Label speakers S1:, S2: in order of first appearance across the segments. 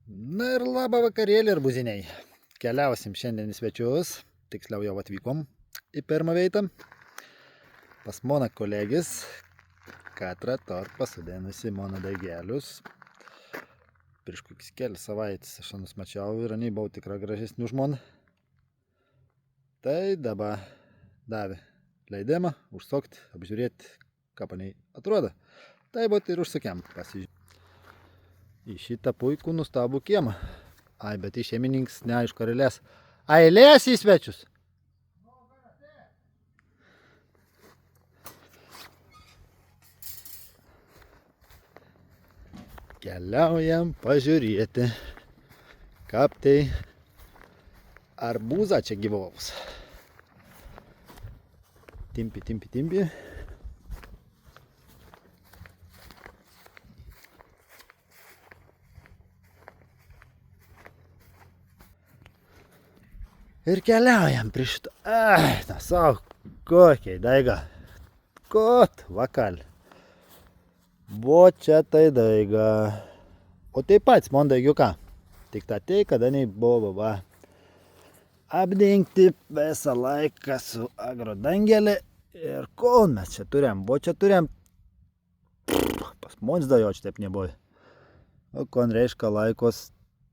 S1: Na ir labą vakarėlį ir buziniai. Keliausim šiandien į svečius, tiksliau jau atvykom į pirmą veitą. Pas mano kolegis Katra Torp pasodėnusi mano daigelius. Prieš kokius kelias savaitės aš anus mačiau ir anei buvau tikra gražesnių žmon. Tai dabar davė leidimą užsukti, apžiūrėti, ką paniai atrodo. Tai būt ir užsukiam pasižiūrėti. Į šitą puikų nustabų kiemą. Ai, bet į šeimininkas neaišku ar eilės. Ai, eilės į svečius. Keliaujam pažiūrėti, kaip tai arbūzą čia gyvaus. Timpi, timpi, timpi. Ir keliaujam prie šito. Ai, na savo, kokiai daiga. Kot, vakal. Vo čia tai daiga. O taip pats, man daigiuką. Tik ta tai, kada nei buvo, va. Apdengti visą laiką su agrodangelė. Ir kol mes čia turėjom, vo čia turėjom. Pas mums dajo čia taip nebuvo. O kon reiškia laikos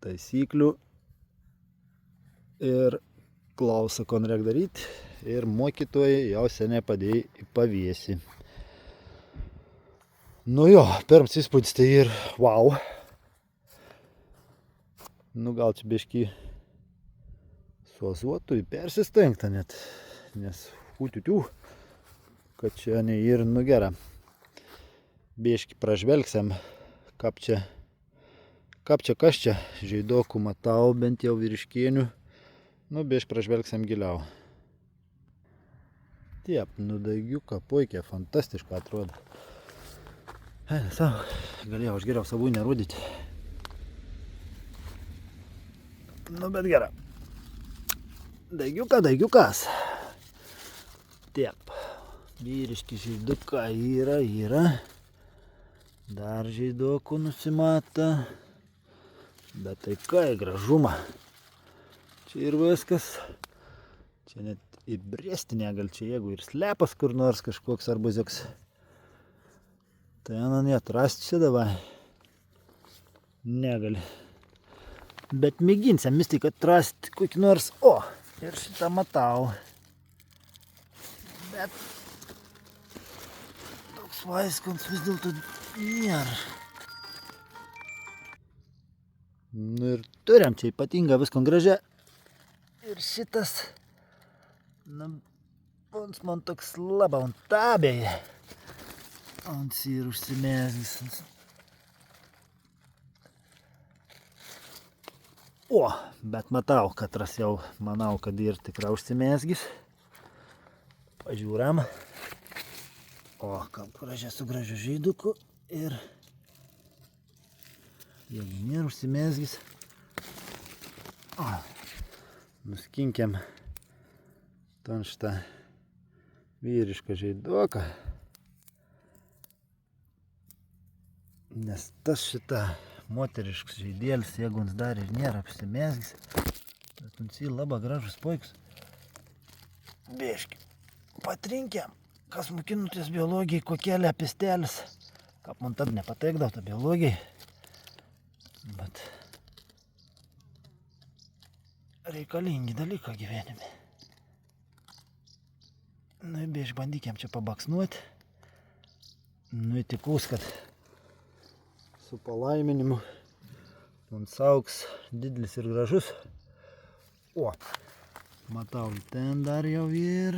S1: taisyklių. Ir klauso, ko reikia daryti, ir mokytojai jau seniai padėjo į paviesį. Nu jo, pirmas įspūdis tai ir wow. Nu gal čia biškį suozuotų į persistengtą net, nes utiutių, kad čia ne ir nugera. Biškį pražvelgsiam, kas čia, žaidokų matau bent jau vyriškienių. Nu, biškį pražvelgsiam giliau. Taip, nu daigiuką puikiai, fantastiškai atrodo. Eina savo, galėjau aš geriau savų nerodyti. Nu, bet gera. Daigiukas. Taip, vyriški žaidukai yra. Dar žaidokų nusimata. Bet tai kai gražuma. Čia ir viskas. Čia net įbrėsti negal, čia jeigu ir slepas kur nors kažkoks arbuziuks. Tai net rasti čia davai. Negali. Bet mėginsim vis tik atrasti kokį nors. O, ir šitą matau. Bet toks vaiskons vis dėlto nėra. Nu ir turim čia ypatingą viską gražią. Ir šitas, man toks labai antabėje. Ant ir užsimesgis. O, bet matau, Katras jau manau, kad ir tikrai užsimesgis. Pažiūram. O, kaip gražiai su gražiu žaiduku. Ir jeigu nėra užsimesgis. O. Nuskinkiam ten šitą vyrišką žaiduką, nes tas šitą moteriškas žaidėlis, jeigu jis dar ir nėra apsimesgis, bet jis labai gražus puikus. Biškį patrinkiam, kas mokinutės biologijai, kokie lepistelis, kaip man tad nepateikdavo tą biologijai, bet reikalingi dalykai gyvenime. Nu, biškį bandykiam čia pabaksnuoti. Nu, tikus, kad su palaiminimu mums auks didelis ir gražus. O, matau, ten dar jau ir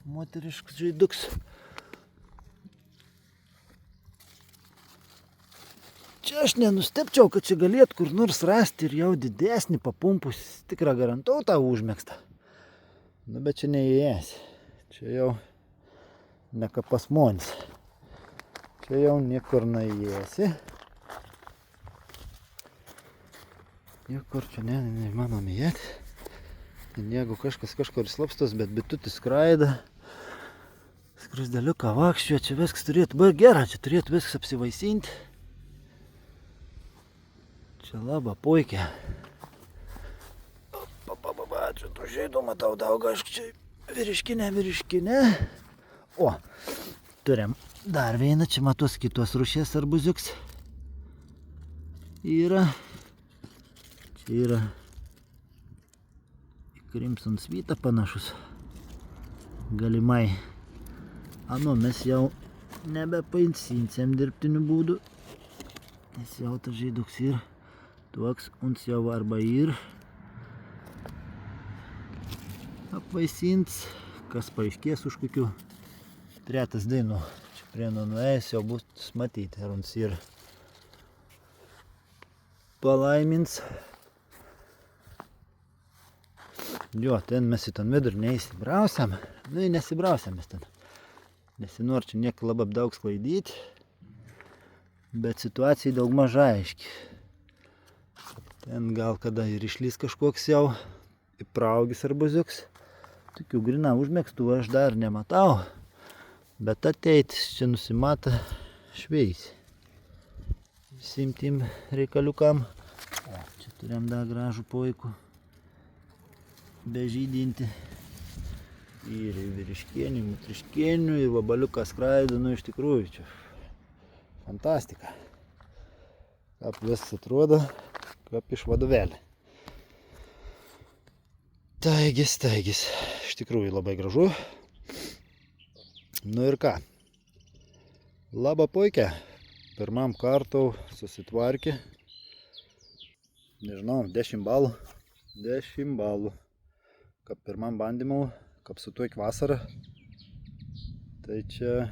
S1: moteriškas žaiduks. Čia aš nenustepčiau, kad čia galėtų kur nors rasti ir jau didesnį papumpus, tikrą garantau tą užmėgstą. Nu, bet čia neįėjęs. Čia jau ne kaip pas monis. Čia jau niekur neįėjęsi. Niekur čia neįmanom įėti. Jeigu kažkas kažkur slapstos, bet bitutis skraida. Skruzdėliuką vakščio, čia viskas turėtų būti gera, čia turėtų viskas apsivaisinti. Čia laba puikia. Čia tų žaidų matau daug, aš čia vyriškinė. O, turim dar vieną, čia matos kitos rūšies arbuziuks. Yra. Čia yra Crimson Sweetą panašus. Galimai. Ano mes jau nebepainsinsėm dirbtiniu būdu. Nes jau tas žaiduks ir toks uns jau arba ir apvaisins, kas paaiškės už kokių 3 dienų. Čia prie nuėjęs jau bus matyti, ar uns ir palaimins. Jo, ten mes į ten vidurį neįsibrausiam. Nu, nesibrausiam mes ten. Nesinor čia nieko labai daug sklaidyti. Bet situacija daug maža aiški. Ten gal kada ir išlys kažkoks jau įpraugis arbuziuks. Tokių grina užmėgstų aš dar nematau. Bet ateitis čia nusimata šveisi. Visim tim reikaliukam. O, čia turėjom dar gražų puikų. Bežydinti. Ir vyriškienių, mutriškienių, ir vabaliukas skraido, nu iš tikrųjų čia fantastika. Kaip visas atrodo, kaip iš vadovėlį. Taigis. Iš tikrųjų labai gražu. Nu ir ką. Laba puikia. Pirmam kartau susitvarkė. Nežinau, 10 balų. 10 balų. Kaip pirmam bandymau, kaip su tuo iki vasarą. Tai čia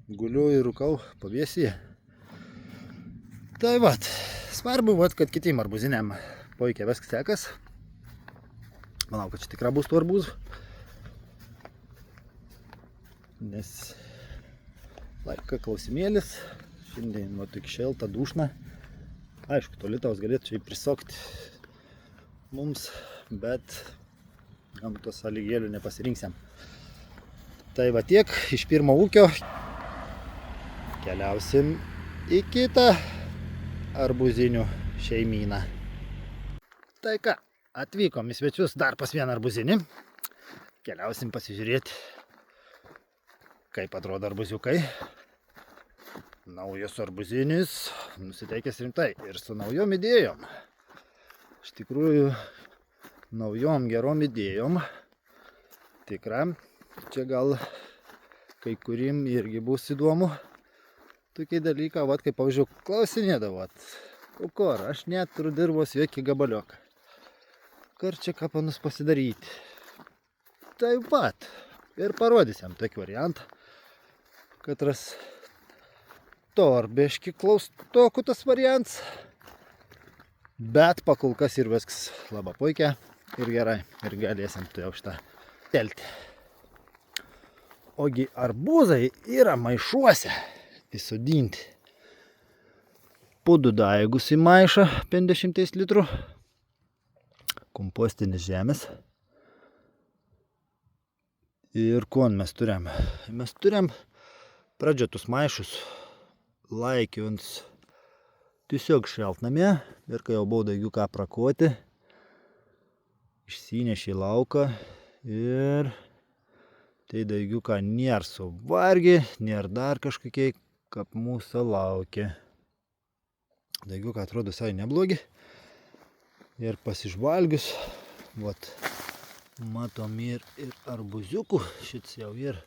S1: guliu ir rūkau pavėsyje. Tai vat, svarbu, kad kitiem arbuziniam puikiai viskas sekas. Manau, kad čia tikrai bus tų arbūzų. Nes laika klausimėlis. Šiandien va tik šilta, dušna. Aišku, to lietaus galėtų čia prisokti mums, bet gamtos sąlygėlių nepasirinksim. Tai va tiek iš pirmo ūkio. Keliausim į kitą arbuzinių šeimyną. Tai ką, atvykom į svečius dar pas vieną arbuzinį. Keliausim pasižiūrėti, kaip atrodo arbuziukai. Naujas arbuzinis, nusiteikęs rimtai ir su naujom idėjom. Iš tikrųjų, naujom gerom idėjom. Tikra, čia gal kai kurim irgi bus įdomu. Tokie dalykai, vat, kaip pavyzdžiui, klausinėdavo. O kur, aš neturiu dirbos jokį gabaliuką. Kur čia ką panus pasidaryti? Taip pat. Ir parodysim tokį variantą. Katras torbeški klaustokų tas variants. Bet pakol kas ir viskas labai puikia ir gerai. Ir galėsim tu jau šitą telti. Ogi arbūzai yra maišuose įsodinti. Po 2 daigus į maišą 50 litrų. Kompostinis žemės. Ir ko mes turėjom? Mes turėjom pradžiotus maišus laikiuns tiesiog šeltnamie. Ir kai jau buvo daugiau ką prakoti, išsinešė į lauką ir tai daugiau ką nėra suvargi, nėra dar kažkokiai, kaip mūsų laukia. Daugiau ką atrodo visai neblogi. Ir pasižvalgius, vat, matom ir arbuziukų, šits jau ir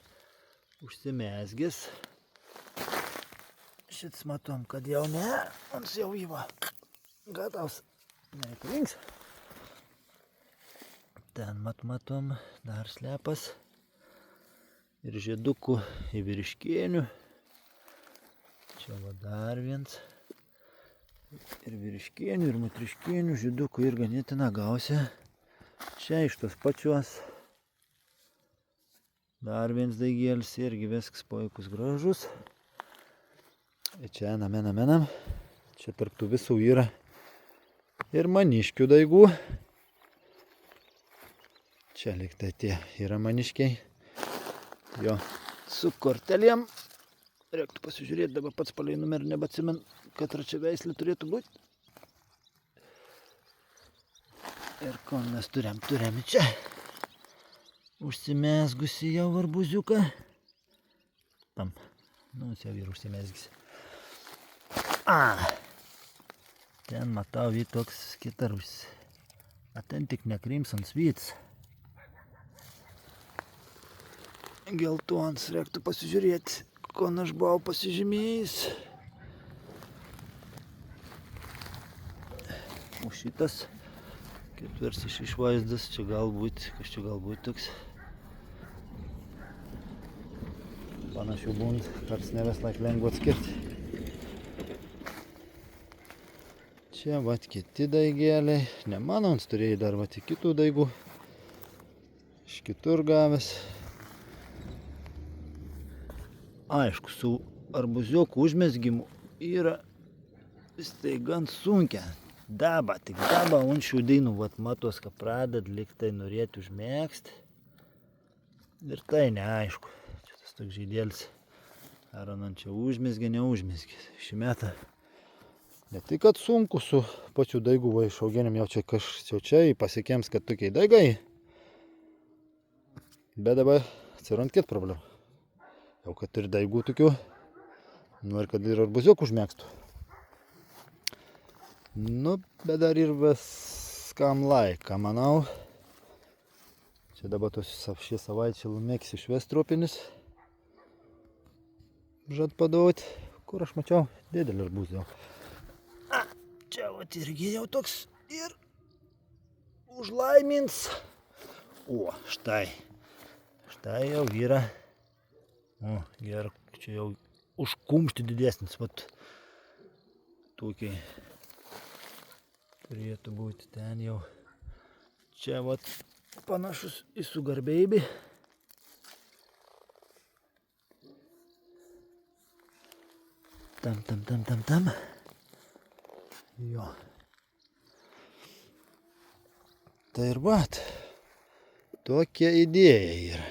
S1: užsimezgęs. Šits matom, kad jau ne, mums jau įva gatavs nereikalings. Ten matom dar slepas ir žiedukų į vyriškienių. Čia va dar viens. Ir vyriškienių, ir mutriškienių žiedukų ir ganėtina gausia. Čia iš tos pačios. Dar viens daigėlis irgi viskas puikus gražus. Ir čia menam. Čia tarp tų visų yra ir maniškių daigų. Čia liktai tie yra maniškiai. Jo, su kortelėm. Reiktų pasižiūrėti, dabar pats palei numerį nebeatsimenu, katra čia veislė turėtų būti. Ir ko mes turim čia. Užsimesgusi jau arbuziuką. Tam. Nu, jis jau yra užsimesgis. Ten matau jį toks kitarus. Ten tik ne Crimson Sweets. Geltons, reiktų pasižiūrėti, ko aš buvau pasižymėjęs. O šitas ketvirsis išvaizdas, čia galbūt, kas čia galbūt toks. Panašių būnd, karts neves laik lengva atskirti. Čia vat kiti daigėliai, ne mano, ant turėjai dar vat kitų daigų. Iš kitur gavęs. Aišku, su arbuziokų užmezgimu yra vis tai gan sunkia. Tik daba, ant šių dainų, vat matos, kad praded liktai norėti užmėgsti. Ir tai neaišku. Čia tas toks žaidėlis. Ar ant čia užmezgė, neužmezgė. Šį metą ne tik, kad sunku su pačiu daigu va išauginim, jau čia pasikėms, kad tokiai daigai. Bet dabar atsirand kit problemų. Jau kad ir daigų tokių, nori, kad ir arbuziokų užmėgstų. Nu, bet dar ir viskam laiką, manau. Čia dabar šį savaitę lumėks išves tropinis. Žad padauti, kur aš mačiau didelį arbuzą. Čia vat irgi jau toks ir užlaimins. O, štai jau yra. O, gerai, čia jau užkumšti didesnis, vat tokiai. Turėtų būti ten jau. Čia vat panašus į Sugar Baby. Tam. Jo. Tai ir vat. Tokia idėja yra.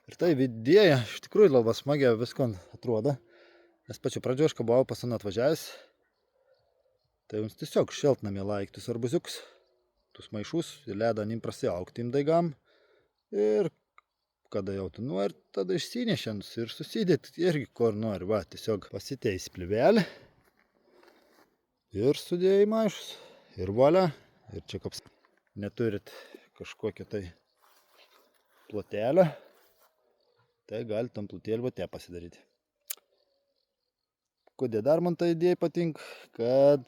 S1: Ir tai idėja iš tikrųjų labai smagia viskon atrodo. Nes pačiu pradžioje aš buvau pas ją atvažiavęs. Tai jums tiesiog šeltnamie laiktus arbuziukus, tus maišus, ledą nim prasiaugti im daigam. Ir kada jau tu nori, tada išsinešęs ir susidėti irgi kur nori. Va, tiesiog pasiteis plivelį. Ir sudėjai maišus. Ir volia. Ir čia kaps. Neturit kažkokią tai plotelę. Tai gali tam plotėlį va pasidaryti. Kodėl dar man ta idėja patinka, kad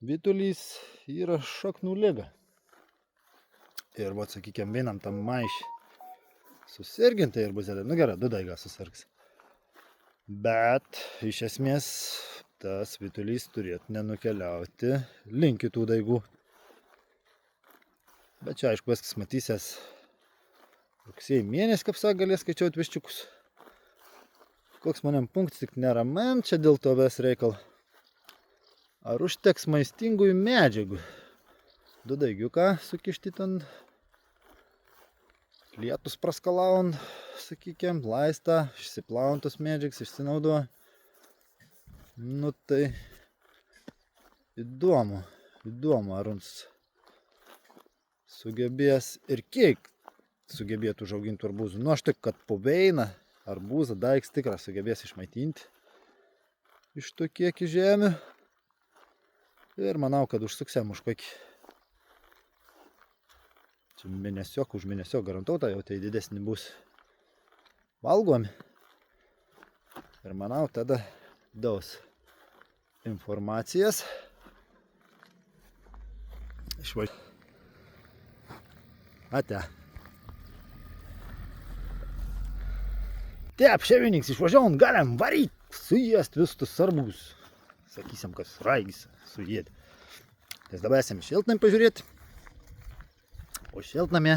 S1: vytulys yra šaknų liga. Ir vat, sakykime, vienam tam maišį susirgintai arbuzėlė. Nu gerai, 2 daigas susirgs. Bet iš esmės tas vytulys turėtų nenukeliauti link kitų daigų. Bet čia aišku, viskas matysės rugsėjį mėnesį, kaip sak, galės skaičiuoti viščiukus. Koks maniam punktas tik neramant čia dėl to ves reikal. Ar užteks maistingųjų medžiagų? 2 daigiuką sukišti ten. Lietus praskalaun, sakykime, laistą, išsiplauntos medžiagas, išsinaudoja. Nu tai įdomu, ar mums sugebės ir kiek sugebėtų užauginti arbūzų. Nu aš tik, kad po veiną arbūzą daigs tikras sugebės išmaitinti iš to kiekį žemių. Ir manau, kad užsuksėm už kokį. Čia mėnesiok, už mėnesiok garantuota, jau tai didesnį bus valgomi. Ir manau, tada daus informacijas. Ate. Taip, šeimininkas, išvažiavom, galim varyt, suėst visus arbūzus. Sakysim, kas raigis suėdė. Tai dabar esame šiltnamį pažiūrėti. O šiltnamė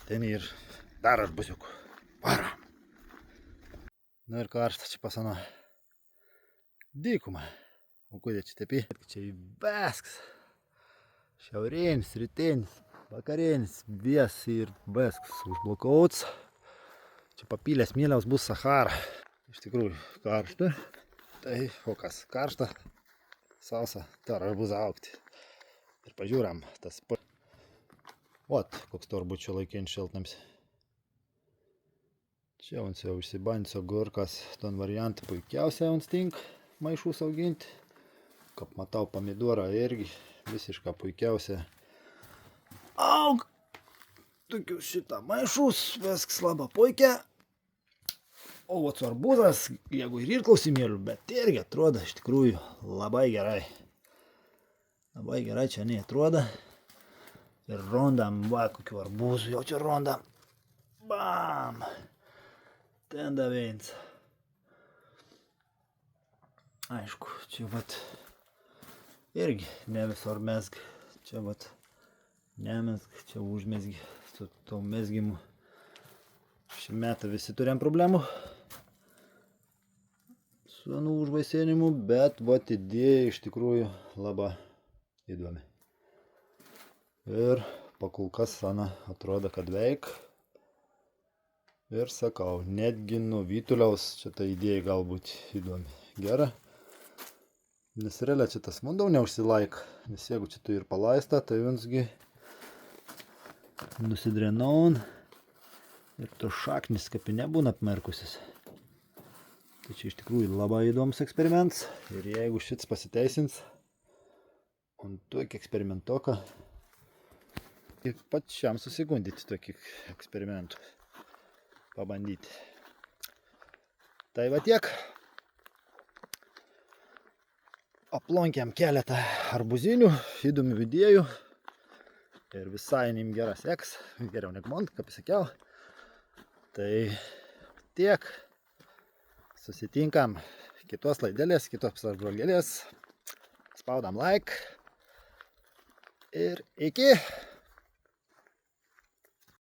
S1: ten ir dar arbuziukų. Varom. Nu ir karšta čia pasano. Dykuma. O kodėl čia tepi? Čia įvesks. Šiaurėnis, rytėnis, vakarėnis, vies ir vesks užblokauts. Čia papylės mėliaus bus Sahara. Iš tikrųjų karšta. Tai o kas karšta, sausa, dar arbūzą augti. Ir pažiūram, tas ot, koks turbūt laikinis šiltnams. Čia uns jau išsibandžiu gurkas, ton variantą puikiausiai uns tink maišus auginti. Kaip matau, pomidorą irgi visišką puikiausia aug. Tokiu šitą maišus, viskas labai puikia. O vat su arbūzas, jeigu ir klausimėlių, bet irgi atrodo iš tikrųjų labai gerai. Labai gerai čia neatrodo. Ir rondam, va, kokiu arbūzu, jau čia rondam. Bam! Ten da viens. Aišku, čia vat irgi ne visur mezg. Čia vat nemezg, čia užmezgi. Su to mezgimu šį metą visi turėjom problemų su anų užvaisėnimu, bet vat idėja iš tikrųjų labai įdomi. Ir pakolkas sana atrodo, kad veik. Ir sakau, netgi nuo vytuliaus šitą idėją galbūt įdomi. Gera. Nes realiai čia tas mundau neužsilaik. Nes jeigu čia tu ir palaista, tai viensgi nusidrenaun. Ir to šaknis kapinė būna apmerkusis. Tai čia iš tikrųjų labai įdomus eksperimentas. Ir jeigu šits pasiteisins, on tokį eksperimentoką, ir pačiam susigundyti tokį eksperimentų. Pabandyti. Tai va tiek. Aplankėm keletą arbūzinių, įdomių idėjų. Ir visai nim geras seks. Geriau negu man, kaip sakiau. Tai tiek. Susitinkam kitos laidelės, kitos apžvalgėlės. Spaudam like. Ir iki.